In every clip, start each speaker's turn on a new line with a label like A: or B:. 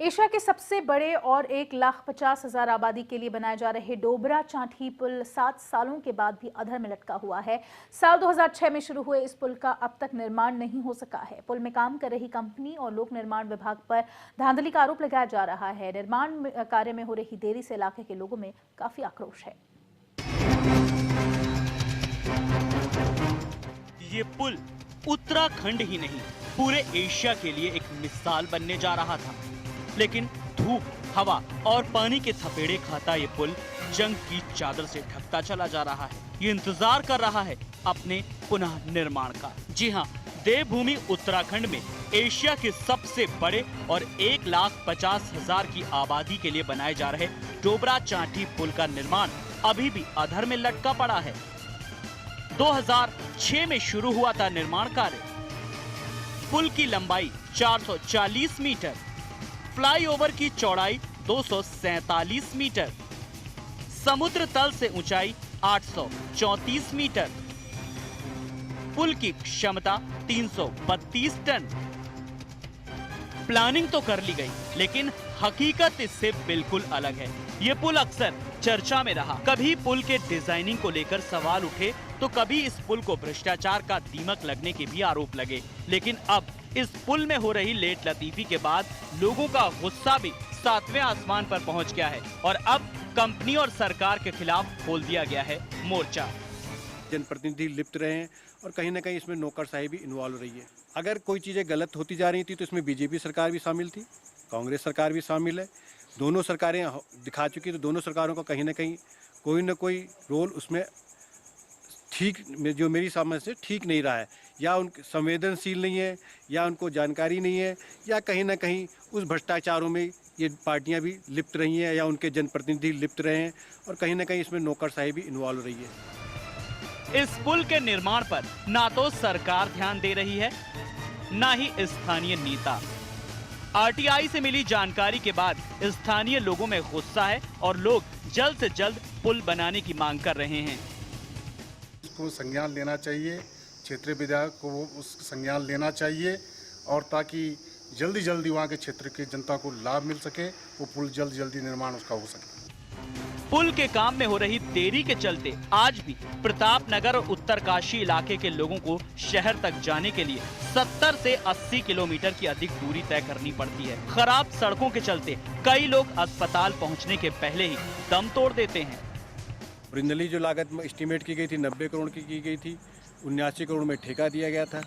A: Asia के सबसे बड़े और 1,50,000 आबादी के लिए बनाए जा रहे डोबरा चांठी पुल 7 सालों के बाद भी अधर में लटका हुआ है। साल 2006 में शुरू हुए इस पुल का अब तक निर्माण नहीं हो सका है। पुल में काम कर रही कंपनी और लोक निर्माण विभाग पर धांधली का आरोप लगाया जा रहा है। निर्माण कार्य में हो रही देरी से इलाके के लोगों में काफी आक्रोश है।
B: ये पुल उत्तराखंड ही नहीं पूरे एशिया के लिए एक मिसाल बनने जा रहा था, लेकिन धूप, हवा और पानी के थपेड़े खाता ये पुल जंग की चादर से ढकता चला जा रहा है। ये इंतजार कर रहा है अपने पुनः निर्माण का। जी हाँ, देवभूमि उत्तराखंड में एशिया के सबसे बड़े और 1,50,000 की आबादी के लिए बनाए जा रहे डोबरा चांठी पुल का निर्माण अभी भी अधर में लटका पड़ा है। 2006 में शुरू हुआ था निर्माण कार्य। पुल की लंबाई 440 मीटर, फ्लाईओवर की चौड़ाई 247 मीटर, समुद्र तल से ऊंचाई 834 मीटर, पुल की क्षमता 332 टन। प्लानिंग तो कर ली गई, लेकिन हकीकत इससे बिल्कुल अलग है। ये पुल अक्सर चर्चा में रहा। कभी पुल के डिजाइनिंग को लेकर सवाल उठे तो कभी इस पुल को भ्रष्टाचार का दीमक लगने के भी आरोप लगे। लेकिन अब इस पुल में हो रही लेट लतीफी के बाद लोगों का गुस्सा भी 7वें आसमान पर पहुंच गया है और अब कंपनी और सरकार के खिलाफ खोल दिया गया है मोर्चा।
C: जनप्रतिनिधि लिप्त रहे हैं और कहीं ना कहीं इसमें नौकरशाही भी इन्वॉल्व रही है। अगर कोई चीज़ें गलत होती जा रही थी तो इसमें बीजेपी सरकार भी शामिल थी, कांग्रेस सरकार भी शामिल है। दोनों सरकारें दिखा चुकी, तो दोनों सरकारों का कहीं ना कहीं कोई ना कोई रोल उसमें ठीक, जो मेरी समझ से ठीक नहीं रहा है। या उनके संवेदनशील नहीं है, या उनको जानकारी नहीं है, या कहीं ना कहीं उस भ्रष्टाचारों में ये पार्टियां भी लिप्त रही हैं, या उनके जनप्रतिनिधि लिप्त रहे हैं और कहीं ना कहीं इसमें नौकरशाही भी इन्वॉल्व रही है।
B: इस पुल के निर्माण पर ना तो सरकार ध्यान दे रही है, ना ही स्थानीय नेता। आरटीआई से मिली जानकारी के बाद स्थानीय लोगों में गुस्सा है और लोग जल्द से जल्द पुल बनाने की मांग कर रहे हैं।
D: इसको संज्ञान लेना चाहिए, क्षेत्रीय विधायक को उस संज्ञान लेना चाहिए और ताकि जल्दी वहाँ के क्षेत्र की जनता को लाभ मिल सके, वो पुल जल्दी निर्माण उसका हो सके।
B: पुल के काम में हो रही देरी के चलते आज भी प्रतापनगर और उत्तरकाशी इलाके के लोगों को शहर तक जाने के लिए 70 से 80 किलोमीटर की अधिक दूरी तय करनी पड़ती है। खराब सड़कों के चलते कई लोग अस्पताल पहुंचने के पहले ही दम तोड़ देते हैं।
C: ओरिजिनली जो लागत में एस्टीमेट की गई थी 90 करोड़ की गई थी, 79 करोड़ में ठेका दिया गया था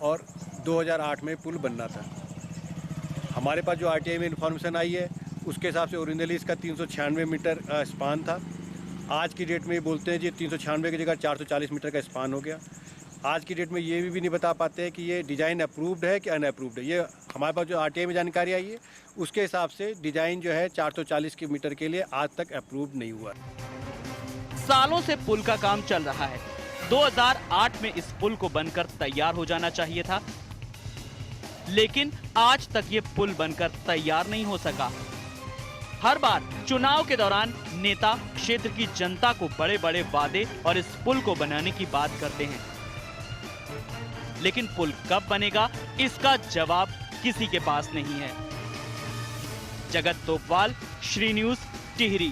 C: और 2008 में पुल बनना था। हमारे पास जो आरटीआई में इन्फॉर्मेशन आई है उसके हिसाब से ओरिजिनली इसका 396 मीटर स्पान था। आज की डेट में ये बोलते हैं जी 396 की जगह 440 मीटर का स्पान हो गया। आज की डेट में ये भी नहीं बता पाते हैं कि ये डिज़ाइन अप्रूव्ड है कि अनअप्रूव्ड है। ये हमारे पास जो आरटीआई में जानकारी आई है उसके हिसाब से डिज़ाइन जो है 440 मीटर के लिए आज तक अप्रूव्ड नहीं हुआ।
B: सालों से पुल का काम चल रहा है। 2008 में इस पुल को बनकर तैयार हो जाना चाहिए था, लेकिन आज तक ये पुल बनकर तैयार नहीं हो सका। हर बार चुनाव के दौरान नेता क्षेत्र की जनता को बड़े बड़े वादे और इस पुल को बनाने की बात करते हैं, लेकिन पुल कब बनेगा इसका जवाब किसी के पास नहीं है। जगत तोपवाल, श्री न्यूज़, टिहरी।